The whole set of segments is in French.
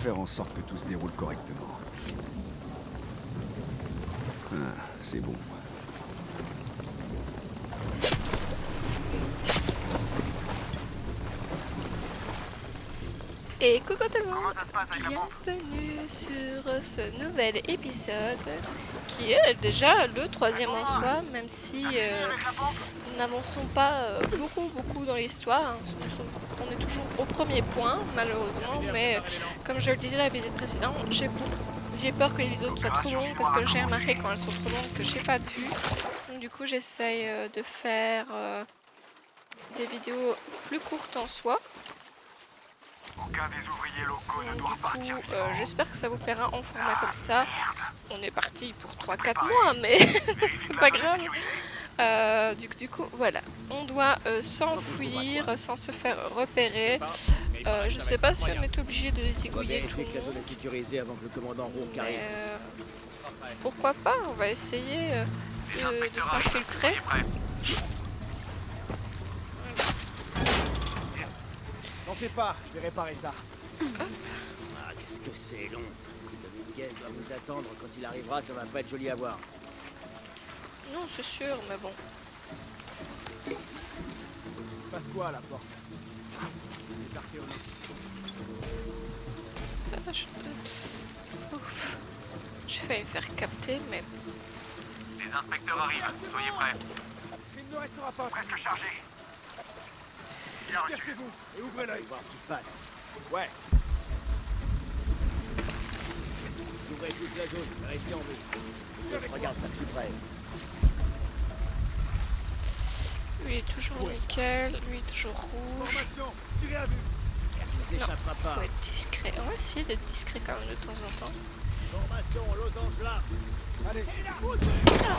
faire en sorte que tout se déroule correctement. Ah, c'est bon. Et coucou tout le monde, bienvenue sur ce nouvel épisode qui est déjà le troisième en soi, même si nous n'avançons pas beaucoup dans l'histoire. Hein. On est toujours au premier point malheureusement, mais comme je le disais dans l'épisode précédent, j'ai peur que les vidéos soient trop longues parce que j'ai remarqué quand elles sont trop longues que j'ai pas de vue. Donc du coup j'essaye de faire des vidéos plus courtes en soi. Aucun des ouvriers locaux ne doit repartir. J'espère que ça vous plaira en format comme ça. On est parti pour 3-4 mois, mais c'est pas grave. Du coup, voilà. On doit s'enfuir sans se faire repérer. Je sais pas si on est obligé de zigouiller tout le monde. Mais pourquoi pas, on va essayer de s'infiltrer. N'en fais pas, je vais réparer ça. Ah, qu'est-ce que c'est long. Dominiquez doit nous attendre. Quand il arrivera, ça va pas être joli à voir. Non, c'est sûr, mais bon. Il se passe quoi à la porte? Les archéologues. Ouf. J'ai failli me faire capter, mais... Les inspecteurs arrivent, soyez prêts. Il ne restera pas. Presque chargé. Dispersez-vous et ouvrez l'œil. Voir ce qui se passe. Ouais. Ouvrez toute la zone, restez en vue. Je regarde ça de plus près. Lui est toujours nickel, lui est toujours rouge. Formation, tirez à vue. Il ne s'échappera pas. Faut être discret. On va essayer d'être discret quand même de temps en temps. Formation, losange là. Allez. Oh putain!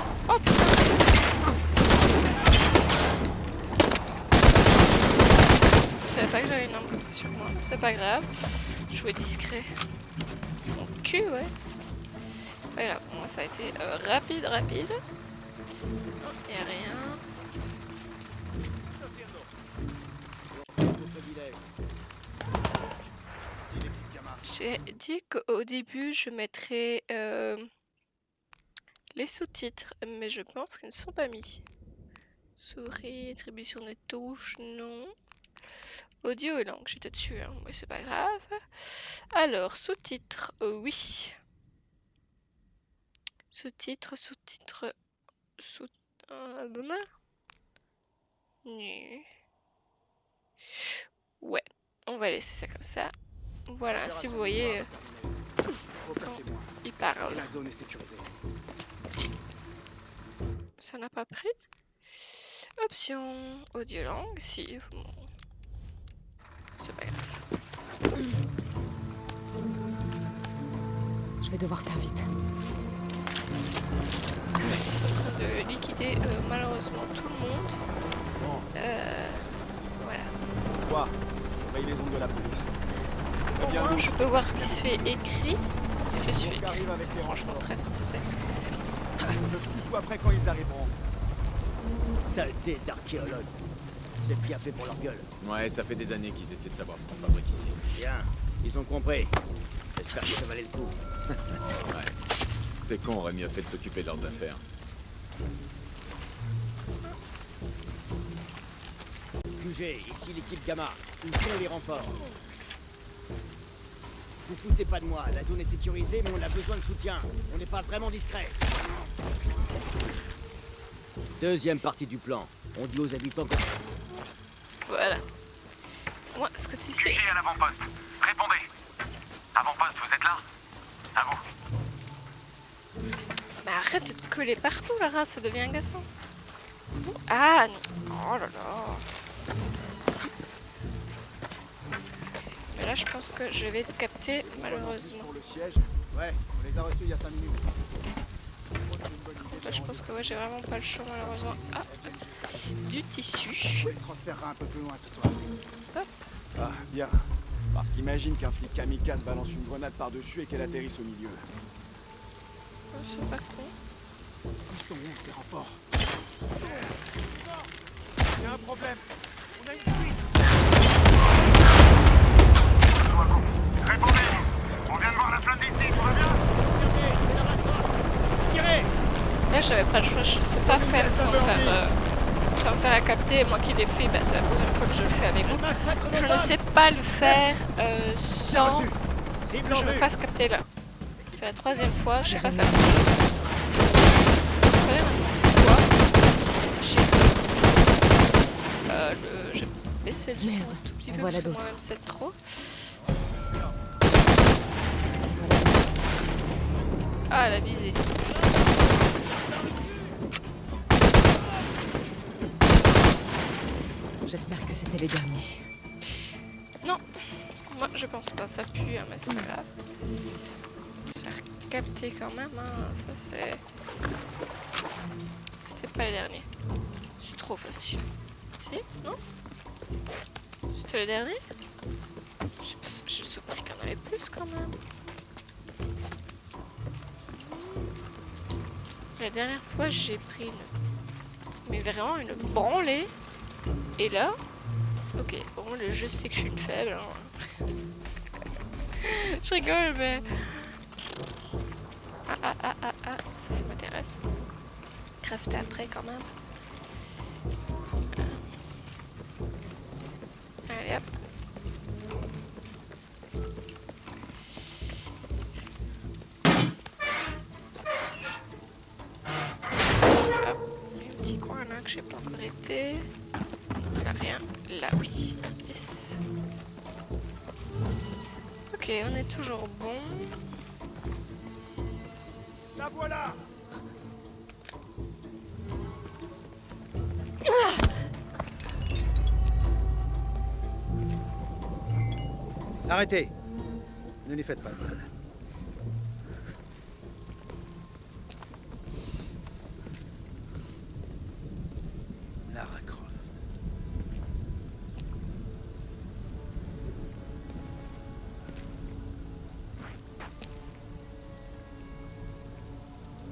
Je savais pas que j'avais une arme comme ça sur moi. C'est pas grave. Jouer discret. Mon cul, ouais. Pas grave. Moi, ça a été rapide. Oh, y'a rien. J'ai dit qu'au début, je mettrais les sous-titres, mais je pense qu'ils ne sont pas mis. Souris, attribution des touches, non. Audio et langue, j'étais dessus, hein. Mais c'est pas grave. Alors, sous-titres, oui. Sous-titres. Ouais, on va laisser ça comme ça. Voilà, si vous voyez quand il parle. La zone est sécurisée. Ça n'a pas pris. Option audio langue, si. Bon. C'est pas grave. Je vais devoir faire vite. Ils sont en train de liquider malheureusement tout le monde. Bon. Voilà. Quoi? Surveille les ondes de la police. Parce qu'au moins je peux voir ce qui se fait écrit. Ce qui se fait écrit. Arrive avec les Franchement très français. Que tout soit prêt quand ils arriveront. Saleté d'archéologue. C'est bien fait pour leur gueule. Ouais, ça fait des années qu'ils essaient de savoir ce qu'on fabrique ici. Bien, ils ont compris. J'espère que ça valait le coup. Ouais. C'est con, on aurait mieux fait de s'occuper de leurs affaires. QG, ici l'équipe Gamma. Où sont les renforts? Vous foutez pas de moi, la zone est sécurisée, mais on a besoin de soutien. On n'est pas vraiment discret. Deuxième partie du plan. On dit aux habitants que... Voilà. Moi, ce que tu sais. QG à l'avant-poste. Répondez. Avant-poste, vous êtes là? À vous. Mais arrête de te coller partout, Lara, ça devient agaçant. Ah non. Oh là là. Mais là, je pense que je vais te capter, malheureusement. Pour le siège. Ouais, on les a reçus il y a 5 minutes. Là, je pense que ouais, j'ai vraiment pas le choix, malheureusement. Ah, du tissu. On les transférera un peu plus loin ce soir. Hop. Ah, bien. Parce qu'imagine qu'un flic kamikaze balance une grenade par-dessus et qu'elle atterrisse au milieu. Oh, c'est pas con. Ils sont où ces renforts? Il y a un problème. On a une fuite. Répondez. Là, j'avais pas le choix, je sais pas faire sans me faire à capter. Moi qui l'ai fait, bah, c'est la deuxième fois que je le fais avec vous. Je ne sais pas le faire sans que je me fasse capter là. C'est la troisième fois, je sais pas faire ça. J'ai baissé le son un tout petit peu parce que moi-même c'est trop. Ah, la visée. J'espère que c'était les derniers. Non, moi je pense pas, ça pue, hein, mais c'est pas grave. On va se faire capter quand même, hein. Ça c'est... C'était pas les derniers. C'est trop facile. Si? Non? C'était le dernier? J'ai le souvenir qu'il y en avait plus quand même. La dernière fois j'ai pris une... Mais vraiment une branlée. Et là... Ok, bon le jeu sait que je suis une faible. Hein. Je rigole mais... Ah, ça m'intéresse. Crafter après quand même. Allez hop. Hop, un petit coin là que j'ai pas encore été. Non, là rien. Là oui. Yes. Ok, on est toujours bon. La voilà. Arrêtez. Ne lui faites pas de mal. Lara Croft.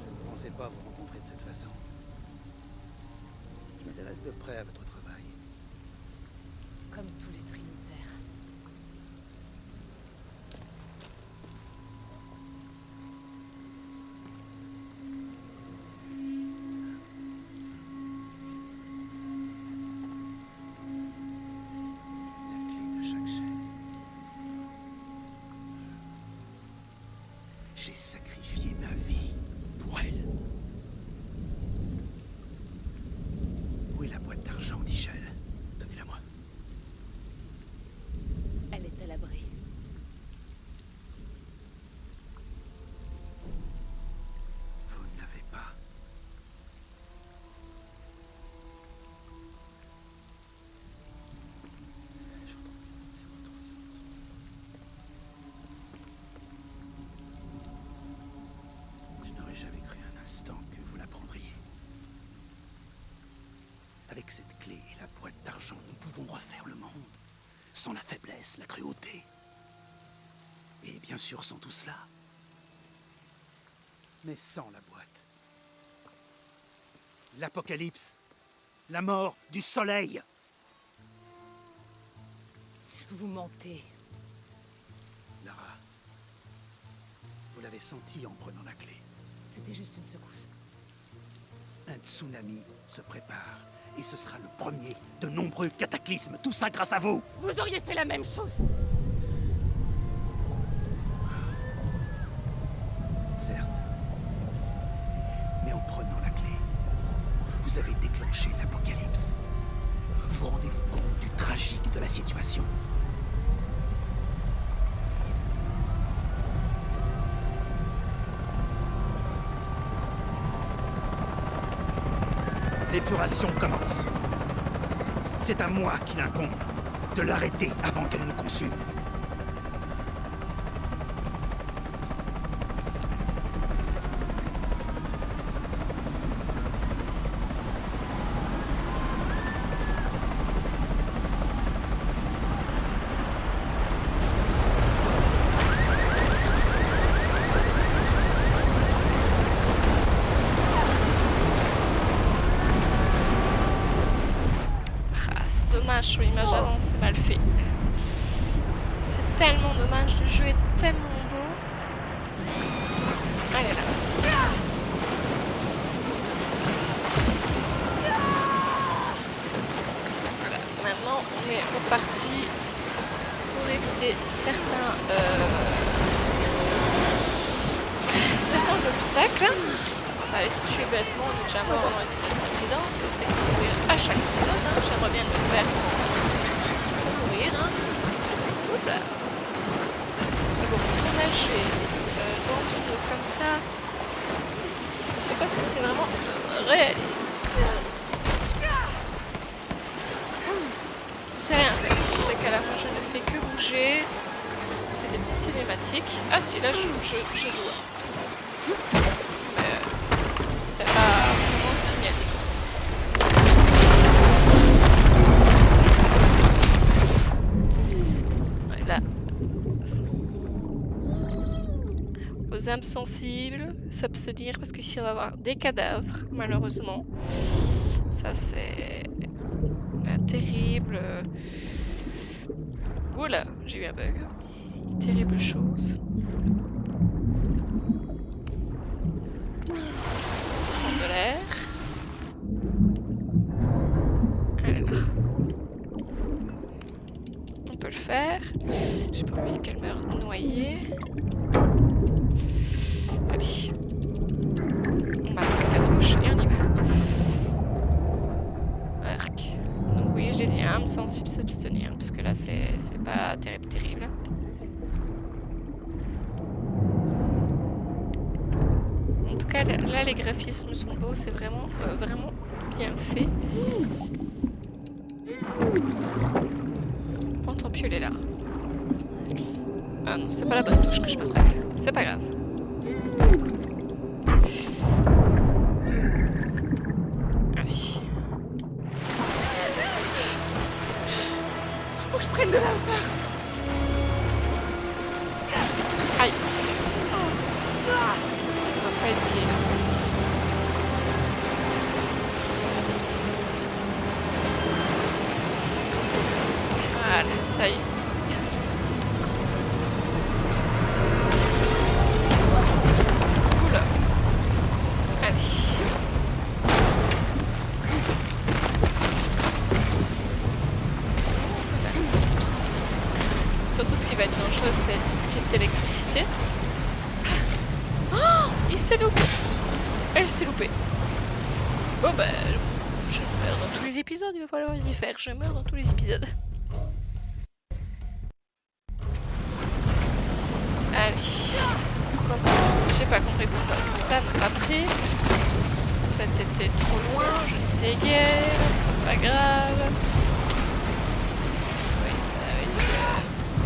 Je ne pensais pas vous rencontrer de cette façon. Je m'intéresse de près à votre travail. Comme tous les Trinitaires. La clé de chaque chaîne. J'ai sacrifié ma vie pour elle. Où est la boîte d'argent d'Ichel? Donnez-la moi. Elle est à l'abri. Vous ne l'avez pas. Je n'aurais jamais cru un instant que vous la prendriez. Avec cette clé et la boîte d'argent, nous pouvons refaire le monde. Sans la faiblesse, la cruauté. Et bien sûr sans tout cela. Mais sans la boîte. L'apocalypse. La mort du soleil. Vous mentez. Lara, vous l'avez senti en prenant la clé. C'était juste une secousse. Un tsunami se prépare. Et ce sera le premier de nombreux cataclysmes. Tout ça grâce à vous. Vous auriez fait la même chose. Certes. Mais en prenant la clé, vous avez déclenché l'apocalypse. Vous rendez-vous compte du tragique de la situation? L'épuration commence. C'est à moi qu'il incombe de l'arrêter avant qu'elle nous consume. Dommage, sur l'image avant, c'est mal fait. C'est tellement dommage, le jeu est tellement beau. Allez là. partie pour éviter certains obstacles. On va les situer bêtement, on est déjà mort dans l'épisode précédent, on serait mourir à chaque épisode, hein. J'aimerais bien le faire sans mourir. Hein. Oups là. Mais bon, pour nager dans une eau comme ça, je sais pas si c'est vraiment réaliste. C'est rien en fait, c'est qu'à la fin je ne fais que bouger, c'est des petites cinématiques. Ah si, là je dois. Mais c'est pas vraiment signalé. Ouais, là. Aux âmes sensibles, s'abstenir parce qu'ici on va avoir des cadavres, malheureusement. Ça c'est terrible. Oula, j'ai eu un bug. Terrible chose. Prendre de l'air. Alors. On peut le faire. J'ai pas envie qu'elle meure noyée. Allez. On m'attrape la touche et on y va. Arc. Donc oui, j'ai dit âme sensible s'abstenir, parce que là c'est pas terrible. En tout cas là les graphismes sont beaux, c'est vraiment bien fait. Pantempiolet là. Ah non, c'est pas la bonne touche que je m'attrape. C'est pas grave. Allez. Faut que je prenne de la hauteur. Aïe. Ça va pas être gai là. Voilà, ça y est. Oula. Allez. Surtout ce qui va être dangereux, c'est tout ce qui est électricité. Oh, il s'est loupé. Elle s'est loupée. Bon bah, je meurs dans tous les épisodes, il va falloir y faire. Je meurs dans tous les épisodes. Allez. Comment? J'ai pas compris pourquoi ça m'a pas pris. Peut-être été trop loin, je ne sais guère. C'est pas grave.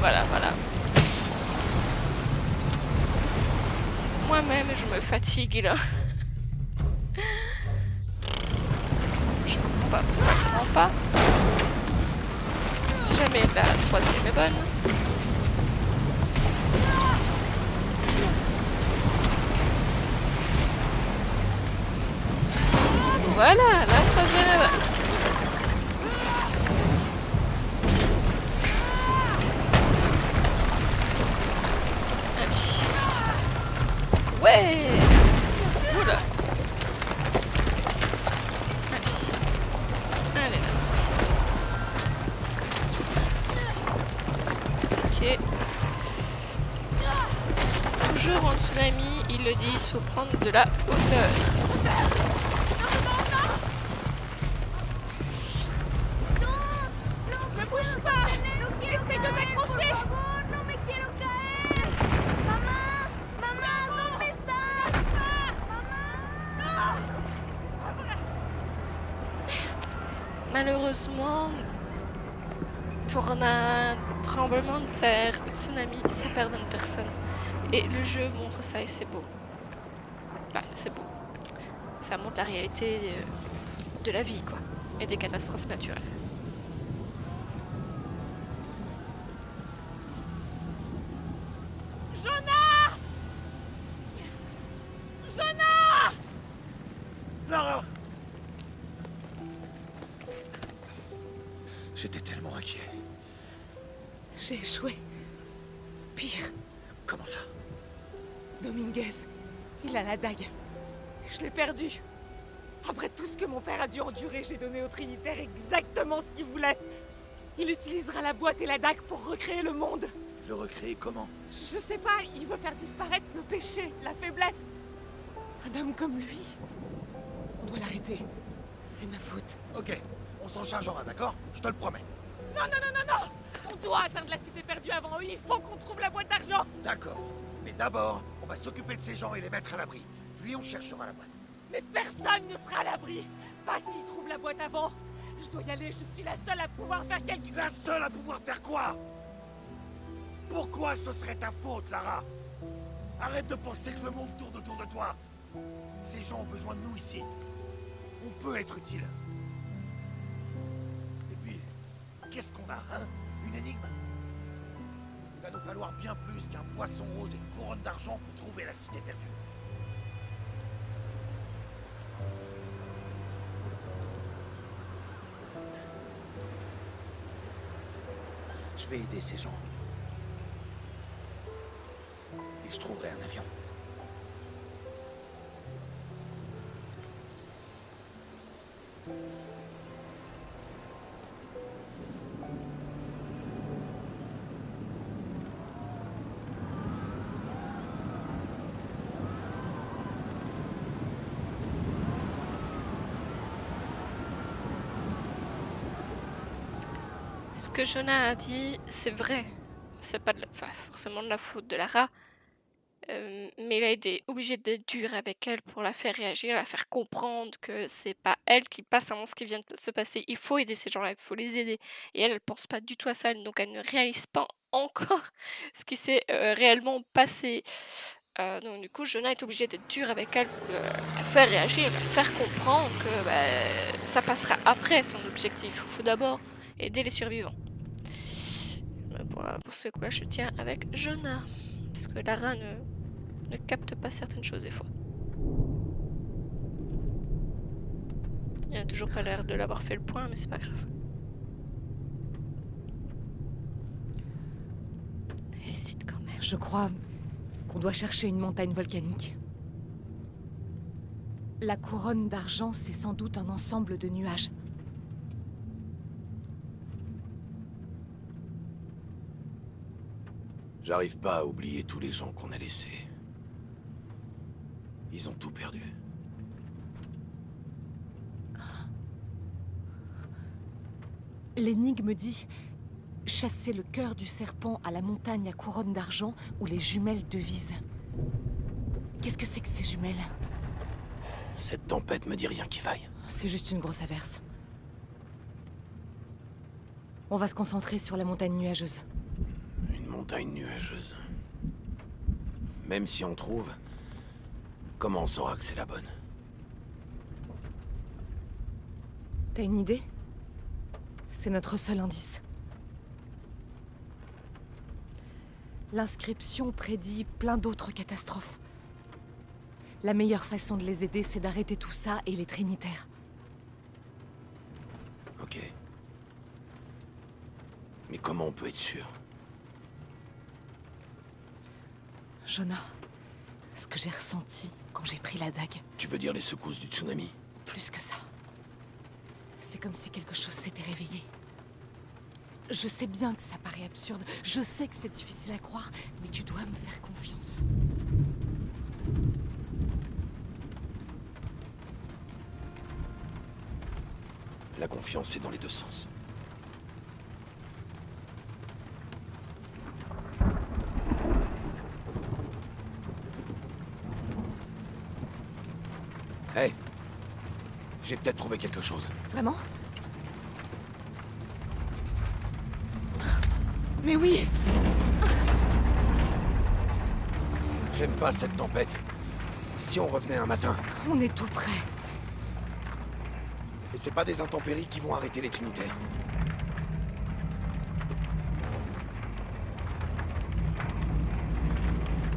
Voilà. C'est moi-même, je me fatigue là. Je comprends pas pourquoi je comprends pas. Si jamais la troisième est bonne. Voilà, la troisième est bonne. Ouais. Oula. Allez là. Ok. Toujours en tsunami, ils le disent, faut prendre de la hauteur. Ne bouge pas. Essaye de t'accrocher. Malheureusement, tornade, tremblement de terre, tsunami, ça pardonne personne. Et le jeu montre ça et c'est beau. Bah, c'est beau. Ça montre la réalité de la vie, quoi. Et des catastrophes naturelles. Lara! J'étais tellement inquiet. J'ai échoué. Pire, Comment ça? Dominguez, il a la dague. Je l'ai perdu. Après tout ce que mon père a dû endurer, j'ai donné au Trinitaire exactement ce qu'il voulait. Il utilisera la boîte et la dague pour recréer le monde. Le recréer comment? Je sais pas, il veut faire disparaître le péché, la faiblesse. Un homme comme lui, on doit l'arrêter. C'est ma faute. Ok, on s'en chargera, d'accord? Je te le promets. Non, non, non, non, non! On doit atteindre la cité perdue avant eux, il faut qu'on trouve la boîte d'argent! D'accord. Mais d'abord, on va s'occuper de ces gens et les mettre à l'abri. Puis on cherchera la boîte. Mais personne ne sera à l'abri! Pas s'ils trouvent la boîte avant! Je dois y aller, je suis la seule à pouvoir faire quelque... La seule à pouvoir faire quoi? Pourquoi ce serait ta faute, Lara? Arrête de penser que le monde tourne autour de toi. Ces gens ont besoin de nous ici. On peut être utile. Et puis, qu'est-ce qu'on a, hein? Une énigme? Il va nous falloir bien plus qu'un poisson rose et une couronne d'argent pour trouver la cité perdue. Je vais aider ces gens. Et je trouverai un avion. Ce que Jonah a dit, c'est vrai. C'est pas forcément de la faute de Lara. Mais il a été obligé d'être dur avec elle pour la faire réagir, la faire comprendre que c'est pas elle qui passe avant ce qui vient de se passer. Il faut aider ces gens-là, il faut les aider. Et elle pense pas du tout à ça, donc elle ne réalise pas encore ce qui s'est réellement passé. Donc du coup, Jonah est obligé d'être dur avec elle, la faire réagir, la faire comprendre que ça passera après son objectif. Il faut d'abord aider les survivants. Pour ce coup-là, je tiens avec Jonah. Parce que Lara ne capte pas certaines choses des fois. Il n'a toujours pas l'air de l'avoir fait le point, mais c'est pas grave. Elle hésite quand même. Je crois qu'on doit chercher une montagne volcanique. La couronne d'argent, c'est sans doute un ensemble de nuages. J'arrive pas à oublier tous les gens qu'on a laissés. Ils ont tout perdu. L'énigme dit « Chasser le cœur du serpent à la montagne à couronne d'argent où les jumelles devisent ». Qu'est-ce que c'est que ces jumelles? Cette tempête me dit rien qui vaille. C'est juste une grosse averse. On va se concentrer sur la montagne nuageuse. Une montagne nuageuse. Même si on trouve, comment on saura que c'est la bonne? T'as une idée? C'est notre seul indice. L'inscription prédit plein d'autres catastrophes. La meilleure façon de les aider, c'est d'arrêter tout ça et les Trinitaires. Ok. Mais comment on peut être sûr? Jonah, ce que j'ai ressenti quand j'ai pris la dague, Tu veux dire les secousses du tsunami? plus que ça. C'est comme si quelque chose s'était réveillé. Je sais bien que ça paraît absurde, je sais que c'est difficile à croire, mais tu dois me faire confiance. La confiance est dans les deux sens. Hey, j'ai peut-être trouvé quelque chose. Vraiment? Mais oui! J'aime pas cette tempête. Si on revenait un matin, On est tout près. et c'est pas des intempéries qui vont arrêter les Trinitaires.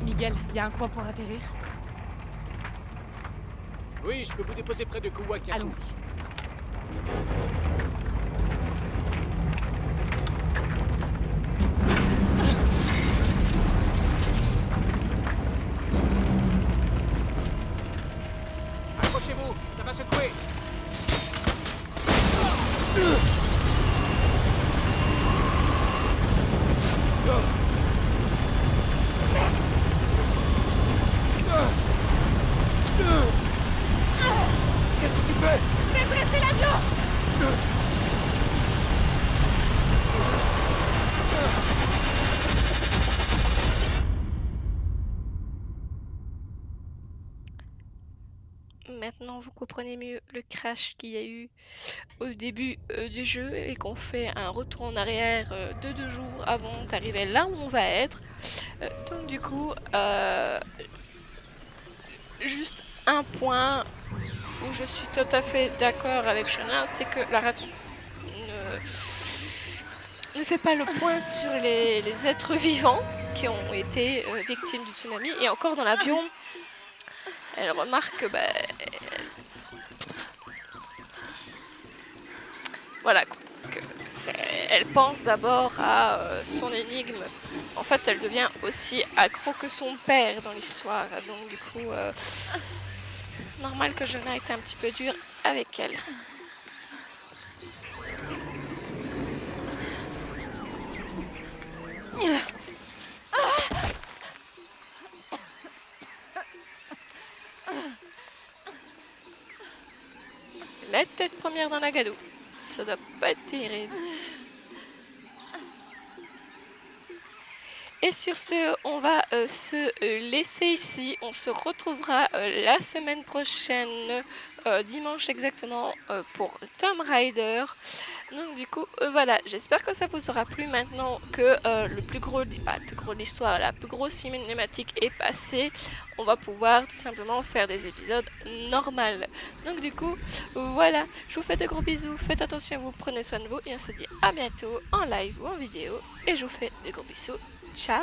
Miguel, y a un coin pour atterrir? Oui, je peux vous déposer près de Kuwaki. Allons-y. Accrochez-vous, ça va secouer. Maintenant, vous comprenez mieux le crash qu'il y a eu au début du jeu et qu'on fait un retour en arrière de 2 jours avant d'arriver là où on va être. Donc du coup, juste un point où je suis tout à fait d'accord avec Shona, c'est que Lara ne fait pas le point sur les êtres vivants qui ont été victimes du tsunami. Et encore dans l'avion, elle remarque que voilà, elle pense d'abord à son énigme. En fait, elle devient aussi accro que son père dans l'histoire. Donc du coup, normal que Jonah était un petit peu dur avec elle. La tête première dans la gadoue. Ça doit pas être terrible. Et sur ce, on va se laisser ici. On se retrouvera la semaine prochaine, dimanche exactement, pour Tomb Raider. Donc du coup, voilà, j'espère que ça vous aura plu maintenant que le plus gros de l'histoire, la plus grosse cinématique est passée. On va pouvoir tout simplement faire des épisodes normaux. Donc du coup, voilà, je vous fais de gros bisous, faites attention à vous, prenez soin de vous et on se dit à bientôt en live ou en vidéo. Et je vous fais de gros bisous. Ciao!